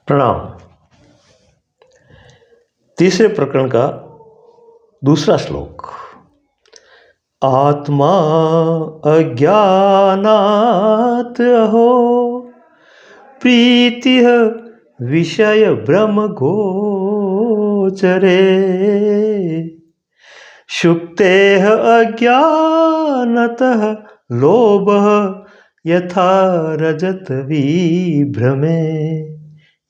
प्रणाम। तीसरे प्रकरण का दूसरा श्लोक। आत्मा अज्ञानात् अहो प्रीतिः विषय भ्रम गोचरे शुक्तेः अज्ञानतः लोभः यथा रजत विभ्रमे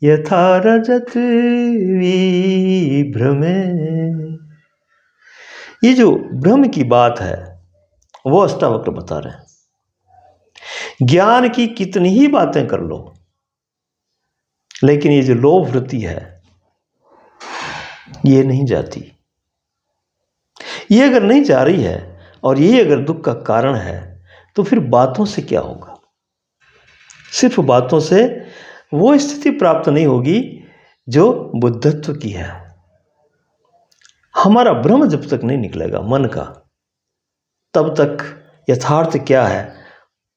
यथा रजत विभ्रमे। ये जो भ्रम की बात है वो अष्टावक्र बता रहे हैं। ज्ञान की कितनी ही बातें कर लो, लेकिन ये जो लोभ वृत्ति है ये नहीं जाती। ये अगर नहीं जा रही है और ये अगर दुख का कारण है तो फिर बातों से क्या होगा? सिर्फ बातों से वो स्थिति प्राप्त नहीं होगी जो बुद्धत्व की है। हमारा भ्रम जब तक नहीं निकलेगा मन का, तब तक यथार्थ क्या है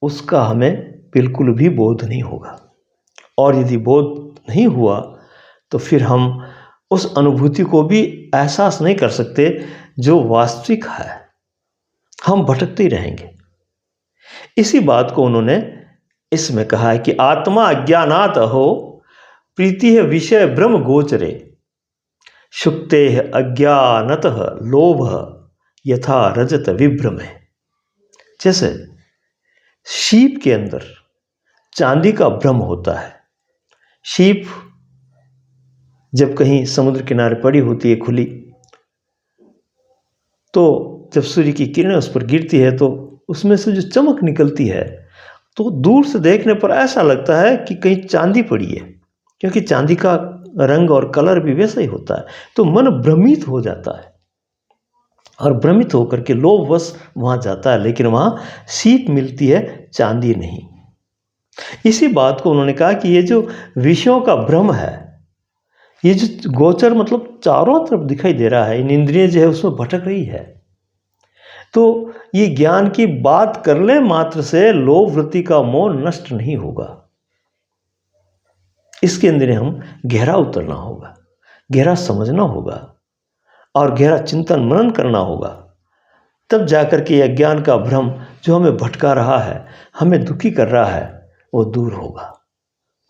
उसका हमें बिल्कुल भी बोध नहीं होगा। और यदि बोध नहीं हुआ तो फिर हम उस अनुभूति को भी एहसास नहीं कर सकते जो वास्तविक है। हम भटकते ही रहेंगे। इसी बात को उन्होंने इसमें कहा है कि आत्मा अज्ञानात् अहो प्रीति है विषय भ्रम गोचरे शुक्ते अज्ञानतः लोभ यथा रजत विभ्रमे। जैसे शीप के अंदर चांदी का भ्रम होता है। शीप जब कहीं समुद्र किनारे पड़ी होती है खुली, तो जब सूर्य की किरणें उस पर गिरती है तो उसमें से जो चमक निकलती है तो दूर से देखने पर ऐसा लगता है कि कहीं चांदी पड़ी है, क्योंकि चांदी का रंग और कलर भी वैसा ही होता है। तो मन भ्रमित हो जाता है और भ्रमित होकर के लोभवश वहाँ जाता है, लेकिन वहाँ सीप मिलती है, चांदी नहीं। इसी बात को उन्होंने कहा कि ये जो विषयों का भ्रम है, ये जो गोचर मतलब चारों तरफ दिखाई दे रहा है, इन इंद्रिय जो है उसमें भटक रही है। तो ये ज्ञान की बात करने मात्र से लोभ वृत्ति का मोह नष्ट नहीं होगा। इसके अंदर हम गहरा उतरना होगा, गहरा समझना होगा और गहरा चिंतन मनन करना होगा। तब जाकर के यह ज्ञान का भ्रम जो हमें भटका रहा है, हमें दुखी कर रहा है, वो दूर होगा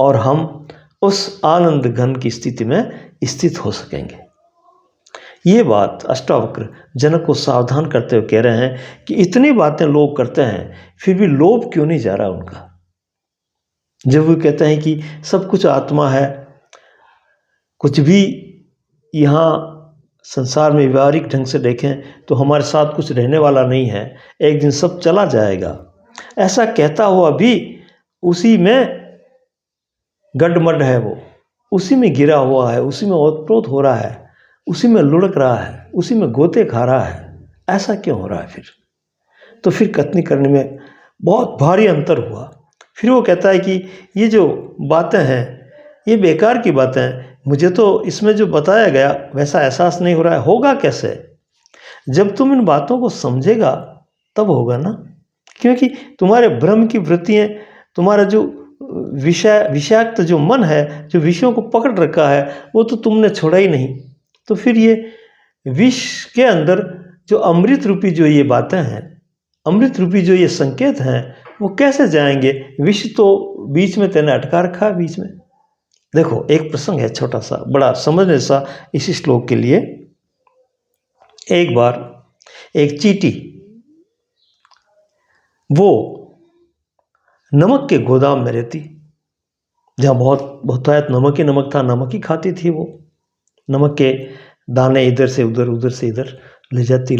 और हम उस आनंद घन की स्थिति में स्थित हो सकेंगे। ये बात अष्टावक्र जनक को सावधान करते हुए कह रहे हैं कि इतनी बातें लोग करते हैं फिर भी लोभ क्यों नहीं जा रहा उनका। जब वो कहते हैं कि सब कुछ आत्मा है, कुछ भी यहाँ संसार में व्यवहारिक ढंग से देखें तो हमारे साथ कुछ रहने वाला नहीं है, एक दिन सब चला जाएगा, ऐसा कहता हुआ भी उसी में गड्ढमड है, वो उसी में गिरा हुआ है, उसी में ओतप्रोत हो रहा है, उसी में लुढ़क रहा है, उसी में गोते खा रहा है। ऐसा क्यों हो रहा है? फिर तो फिर कथनी करने में बहुत भारी अंतर हुआ। फिर वो कहता है कि ये जो बातें हैं ये बेकार की बातें हैं, मुझे तो इसमें जो बताया गया वैसा एहसास नहीं हो रहा है। होगा कैसे? जब तुम इन बातों को समझेगा तब होगा ना, क्योंकि तुम्हारे भ्रम की वृत्तियाँ, तुम्हारा जो विषयाक्त जो मन है, जो विषयों को पकड़ रखा है, वो तो तुमने छोड़ा ही नहीं। तो फिर ये विष के अंदर जो अमृत रूपी जो ये बातें हैं, अमृत रूपी जो ये संकेत हैं, वो कैसे जाएंगे? विष तो बीच में तेने अटका रखा है, बीच में। देखो एक प्रसंग है छोटा सा, बड़ा समझने सा इसी श्लोक के लिए। एक बार एक चींटी वो नमक के गोदाम में रहती, जहाँ बहुत बहुतायत नमक ही नमक था, नमक ही खाती थी वो। नमक के दाने इधर से उधर, उधर से इधर ले जाती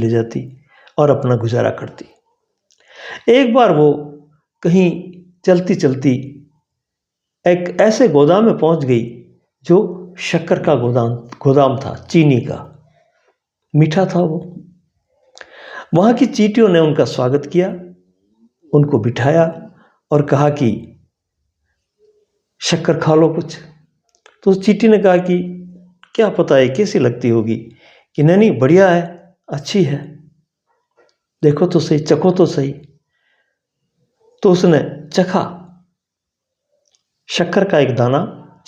और अपना गुजारा करती। एक बार वो कहीं चलती चलती एक ऐसे गोदाम में पहुंच गई जो शक्कर का गोदाम था, चीनी का, मीठा था वो। वहाँ की चींटियों ने उनका स्वागत किया, उनको बिठाया और कहा कि शक्कर खा लो कुछ। तो उस चींटी ने कहा कि क्या पता है कैसी लगती होगी, कि नहीं बढ़िया है, अच्छी है, देखो तो सही, चखो तो सही। तो उसने चखा, शक्कर का एक दाना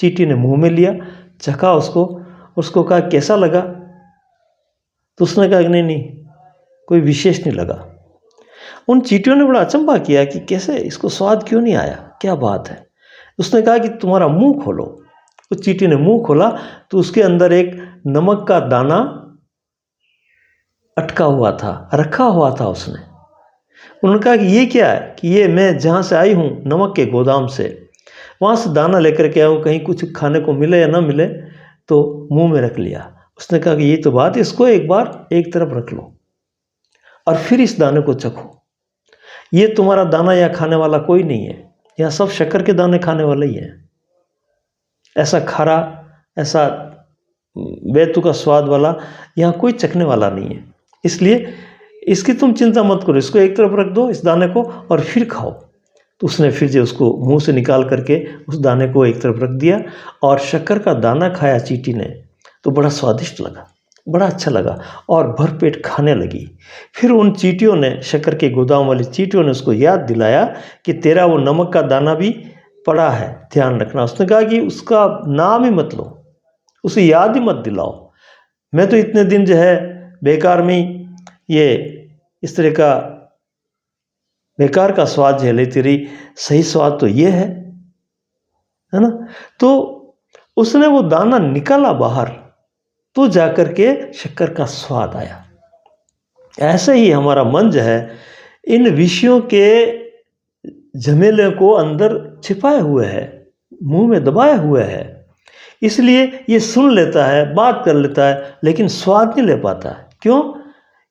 चींटी ने मुंह में लिया, चखा उसको कहा कैसा लगा? तो उसने कहा नहीं नहीं, कोई विशेष नहीं लगा। उन चींटियों ने बड़ा अचंभा किया कि कैसे, इसको स्वाद क्यों नहीं आया, क्या बात है? उसने कहा कि तुम्हारा मुंह खोलो। उस चींटी ने मुंह खोला तो उसके अंदर एक नमक का दाना अटका हुआ था, रखा हुआ था उसने। उन्होंने कहा कि ये क्या है? कि ये मैं जहाँ से आई हूँ, नमक के गोदाम से, वहाँ से दाना लेकर के आया हूँ, कहीं कुछ खाने को मिले या ना मिले तो मुंह में रख लिया। उसने कहा कि ये तो बात, इसको एक बार एक तरफ रख लो और फिर इस दाने को चखो। ये तुम्हारा दाना यहाँ खाने वाला कोई नहीं है, यहाँ सब शक्कर के दाने खाने वाले ही हैं। ऐसा खारा, ऐसा बेतुका स्वाद वाला यहाँ कोई चखने वाला नहीं है, इसलिए इसकी तुम चिंता मत करो, इसको एक तरफ रख दो, इस दाने को, और फिर खाओ। तो उसने फिर जो उसको मुंह से निकाल करके उस दाने को एक तरफ रख दिया और शक्कर का दाना खाया चींटी ने, तो बड़ा स्वादिष्ट लगा, बड़ा अच्छा लगा और भरपेट खाने लगी। फिर उन चींटियों ने, शक्कर के गोदाम वाली चींटियों ने उसको याद दिलाया कि तेरा वो नमक का दाना भी पड़ा है, ध्यान रखना। उसने कहा कि उसका नाम ही मत लो, उसे याद ही मत दिलाओ। मैं तो इतने दिन जो है बेकार में ये इस तरह का बेकार का स्वाद झेले, तेरी सही स्वाद तो ये है ना? तो उसने वो दाना निकाला बाहर, तो जाकर के शक्कर का स्वाद आया। ऐसे ही हमारा मन जो है इन विषयों के झमेले को अंदर छिपाए हुए है, मुंह में दबाए हुए है, इसलिए ये सुन लेता है, बात कर लेता है, लेकिन स्वाद नहीं ले पाता है। क्यों?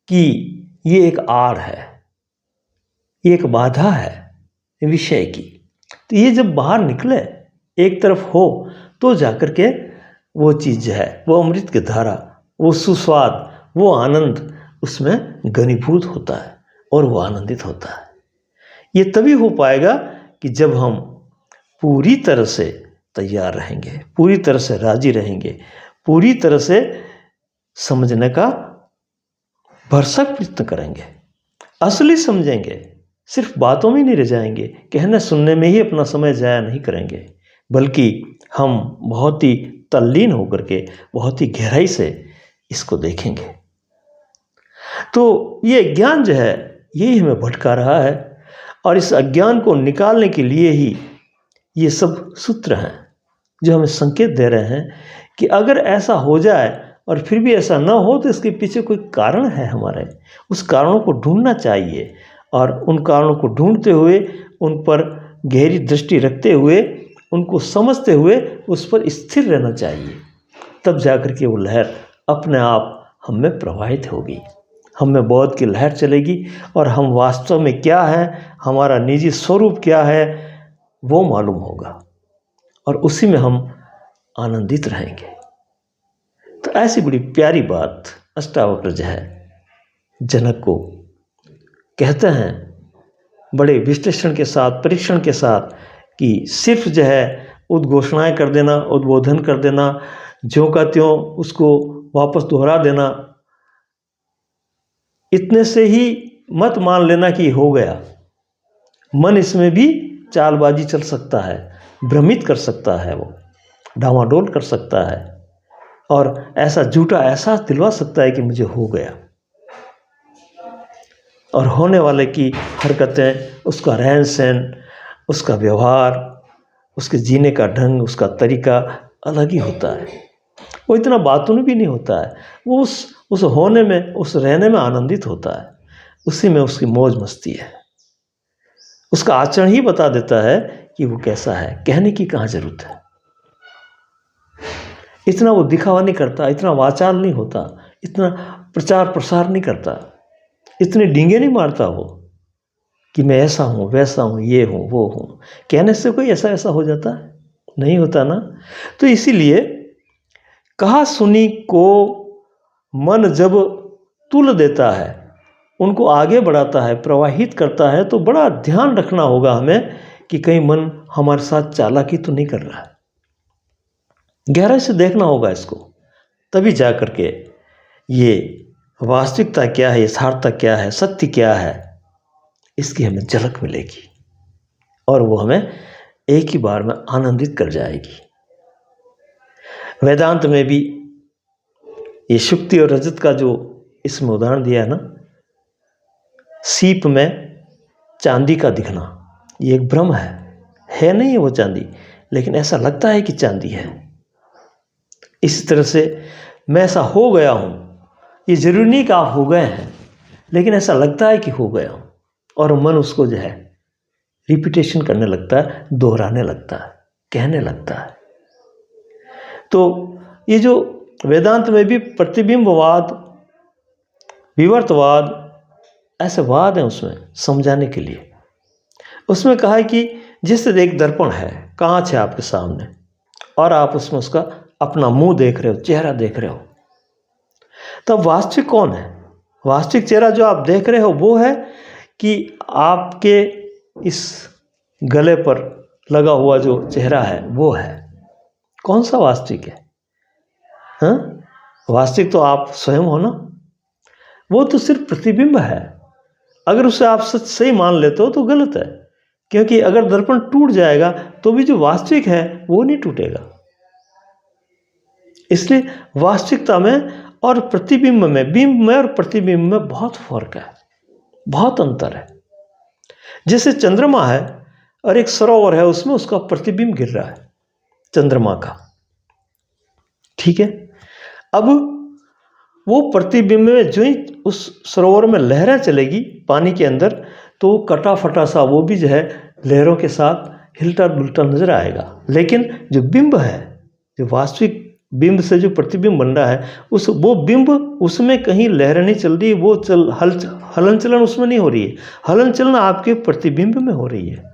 कि ये एक आड़ है, ये एक बाधा है विषय की। तो ये जब बाहर निकले, एक तरफ हो, तो जाकर के वो चीज़ है, वो अमृत की धारा, वो सुस्वाद, वो आनंद उसमें घनीभूत होता है और वो आनंदित होता है। ये तभी हो पाएगा कि जब हम पूरी तरह से तैयार रहेंगे, पूरी तरह से राजी रहेंगे, पूरी तरह से समझने का भरसक प्रयत्न करेंगे, असली समझेंगे, सिर्फ बातों में नहीं रह जाएंगे, कहने सुनने में ही अपना समय जाया नहीं करेंगे, बल्कि हम बहुत ही तल्लीन होकर के बहुत ही गहराई से इसको देखेंगे। तो ये ज्ञान जो है यही हमें भटका रहा है, और इस अज्ञान को निकालने के लिए ही ये सब सूत्र हैं जो हमें संकेत दे रहे हैं कि अगर ऐसा हो जाए और फिर भी ऐसा ना हो तो इसके पीछे कोई कारण है हमारे, उस कारणों को ढूंढना चाहिए, और उन कारणों को ढूंढते हुए, उन पर गहरी दृष्टि रखते हुए, उनको समझते हुए उस पर स्थिर रहना चाहिए। तब जाकर के वो लहर अपने आप हम में प्रवाहित होगी, हम में बोध की लहर चलेगी, और हम वास्तव में क्या है, हमारा निजी स्वरूप क्या है, वो मालूम होगा, और उसी में हम आनंदित रहेंगे। तो ऐसी बड़ी प्यारी बात अष्टावक्र जो है जनक को कहते हैं, बड़े विश्लेषण के साथ, परीक्षण के साथ, कि सिर्फ जो है उद्घोषणाएं कर देना, उद्बोधन कर देना, ज्यों का त्यों उसको वापस दोहरा देना, इतने से ही मत मान लेना कि हो गया। मन इसमें भी चालबाजी चल सकता है, भ्रमित कर सकता है, वो डामाडोल कर सकता है, और ऐसा झूठा एहसास दिलवा सकता है कि मुझे हो गया। और होने वाले की हरकतें, उसका रहन सहन, उसका व्यवहार, उसके जीने का ढंग, उसका तरीका अलग ही होता है। वो इतना बातून भी नहीं होता है, वो उस होने में, उस रहने में आनंदित होता है, उसी में उसकी मौज मस्ती है। उसका आचरण ही बता देता है कि वो कैसा है, कहने की कहाँ जरूरत है। इतना वो दिखावा नहीं करता, इतना वाचाल नहीं होता, इतना प्रचार प्रसार नहीं करता, इतने डींगे नहीं मारता वो कि मैं ऐसा हूँ, वैसा हूँ, ये हूँ, वो हूँ। कहने से कोई ऐसा हो जाता है? नहीं होता ना। तो इसीलिए कहा सुनी को मन जब तुल देता है, उनको आगे बढ़ाता है, प्रवाहित करता है, तो बड़ा ध्यान रखना होगा हमें कि कहीं मन हमारे साथ चालाकी तो नहीं कर रहा है। गहराई से देखना होगा इसको, तभी जा कर के ये वास्तविकता क्या है, यथार्थता क्या है, सत्य क्या है, इसकी हमें झलक मिलेगी, और वो हमें एक ही बार में आनंदित कर जाएगी। वेदांत में भी ये शुक्ति और रजत का जो इसमें उदाहरण दिया है ना, सीप में चांदी का दिखना, ये एक भ्रम है नहीं है वो चांदी, लेकिन ऐसा लगता है कि चांदी है। इस तरह से मैं ऐसा हो गया हूँ, ये जरूरी नहीं कि आप हो गए हैं, लेकिन ऐसा लगता है कि हो गया हूँ, और मन उसको जो है रिपीटेशन करने लगता है, दोहराने लगता है, कहने लगता है। तो ये जो वेदांत में भी प्रतिबिंबवाद, विवर्तवाद, ऐसे वाद हैं उसमें समझाने के लिए। उसमें कहा है कि जैसे एक दर्पण है, कांच है आपके सामने, और आप उसमें उसका अपना मुंह देख रहे हो, चेहरा देख रहे हो, तब वास्तविक कौन है? वास्तविक चेहरा जो आप देख रहे हो वो है कि आपके इस गले पर लगा हुआ जो चेहरा है वो है? कौन सा वास्तविक है? हाँ, वास्तविक तो आप स्वयं हो ना। वो तो सिर्फ प्रतिबिंब है। अगर उसे आप सही मान लेते हो तो गलत है, क्योंकि अगर दर्पण टूट जाएगा तो भी जो वास्तविक है वो नहीं टूटेगा। इसलिए वास्तविकता में और प्रतिबिंब में, बिंब में और प्रतिबिंब में बहुत फर्क है, बहुत अंतर है। जैसे चंद्रमा है और एक सरोवर है, उसमें उसका प्रतिबिंब गिर रहा है चंद्रमा का, ठीक है। अब वो प्रतिबिंब में जो ही उस सरोवर में लहरें चलेगी पानी के अंदर, तो कटा फटा सा वो भी जो है लहरों के साथ हिलता डुलता नजर आएगा। लेकिन जो बिंब है, जो वास्तविक बिंब से जो प्रतिबिंब बन रहा है, वो बिंब, उसमें कहीं लहरें नहीं चल रही, वो हलन चलन उसमें नहीं हो रही है। हलन चलन आपके प्रतिबिंब में हो रही है।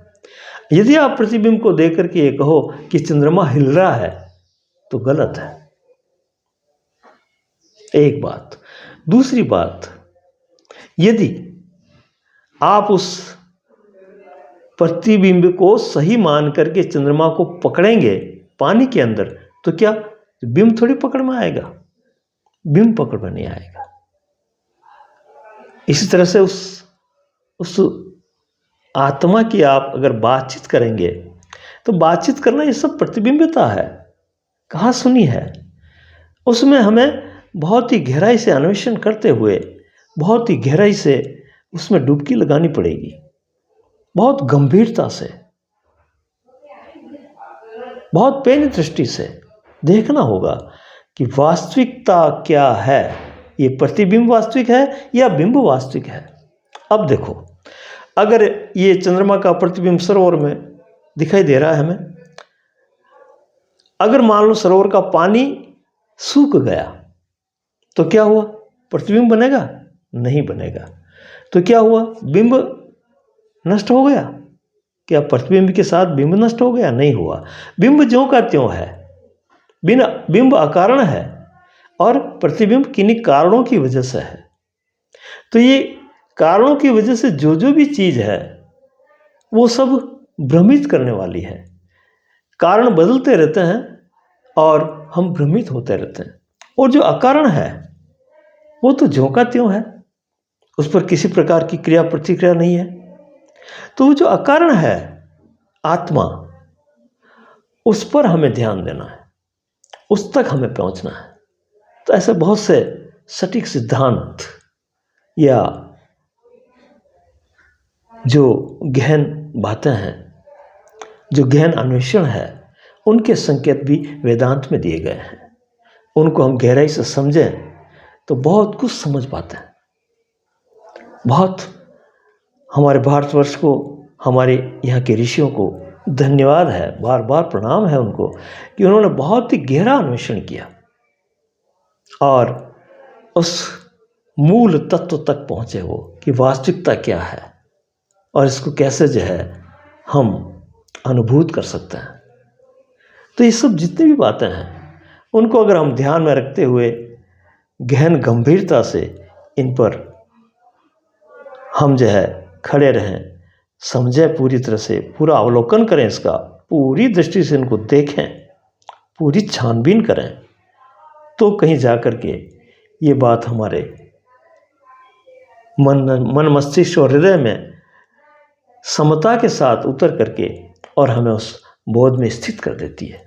यदि आप प्रतिबिंब को देख करके ये कहो कि चंद्रमा हिल रहा है तो गलत है, एक बात। दूसरी बात, यदि आप उस प्रतिबिंब को सही मान करके चंद्रमा को पकड़ेंगे पानी के अंदर, तो क्या बिंब थोड़ी पकड़ में आएगा? बिंब पकड़ में नहीं आएगा। इसी तरह से उस आत्मा की आप अगर बातचीत करेंगे तो बातचीत करना ये सब प्रतिबिंबिता है, कहाँ सुनी है। उसमें हमें बहुत ही गहराई से अन्वेषण करते हुए, बहुत ही गहराई से उसमें डुबकी लगानी पड़ेगी, बहुत गंभीरता से, बहुत पेन दृष्टि से देखना होगा कि वास्तविकता क्या है। ये प्रतिबिंब वास्तविक है या बिंब वास्तविक है? अब देखो, अगर ये चंद्रमा का प्रतिबिंब सरोवर में दिखाई दे रहा है हमें, अगर मान लो सरोवर का पानी सूख गया तो क्या हुआ? प्रतिबिंब बनेगा? नहीं बनेगा। तो क्या हुआ? बिंब नष्ट हो गया? क्या प्रतिबिंब के साथ बिंब नष्ट हो गया? नहीं हुआ। बिंब ज्यों का त्यों है, बिंब अकारण है और प्रतिबिंब किन्हीं कारणों की वजह से है। तो ये कारणों की वजह से जो जो भी चीज है वो सब भ्रमित करने वाली है। कारण बदलते रहते हैं और हम भ्रमित होते रहते हैं। और जो अकारण है वो तो ज्यों का त्यों है, उस पर किसी प्रकार की क्रिया प्रतिक्रिया नहीं है। तो वो जो अकारण है आत्मा, उस पर हमें ध्यान देना है, उस तक हमें पहुंचना है। तो ऐसे बहुत से सटीक सिद्धांत या जो गहन बातें हैं, जो गहन अन्वेषण है, उनके संकेत भी वेदांत में दिए गए हैं। उनको हम गहराई से समझें तो बहुत कुछ समझ पाते हैं। बहुत हमारे भारतवर्ष को, हमारे यहाँ के ऋषियों को धन्यवाद है, बार बार प्रणाम है उनको कि उन्होंने बहुत ही गहरा अन्वेषण किया और उस मूल तत्व तक पहुँचे वो कि वास्तविकता क्या है और इसको कैसे जो है हम अनुभूत कर सकते हैं। तो ये सब जितनी भी बातें हैं उनको अगर हम ध्यान में रखते हुए गहन गंभीरता से इन पर हम जो है खड़े रहें, समझें, पूरी तरह से पूरा अवलोकन करें, इसका पूरी दृष्टि से इनको देखें, पूरी छानबीन करें, तो कहीं जा कर के ये बात हमारे मन मस्तिष्क और हृदय में समता के साथ उतर करके और हमें उस बोध में स्थित कर देती है।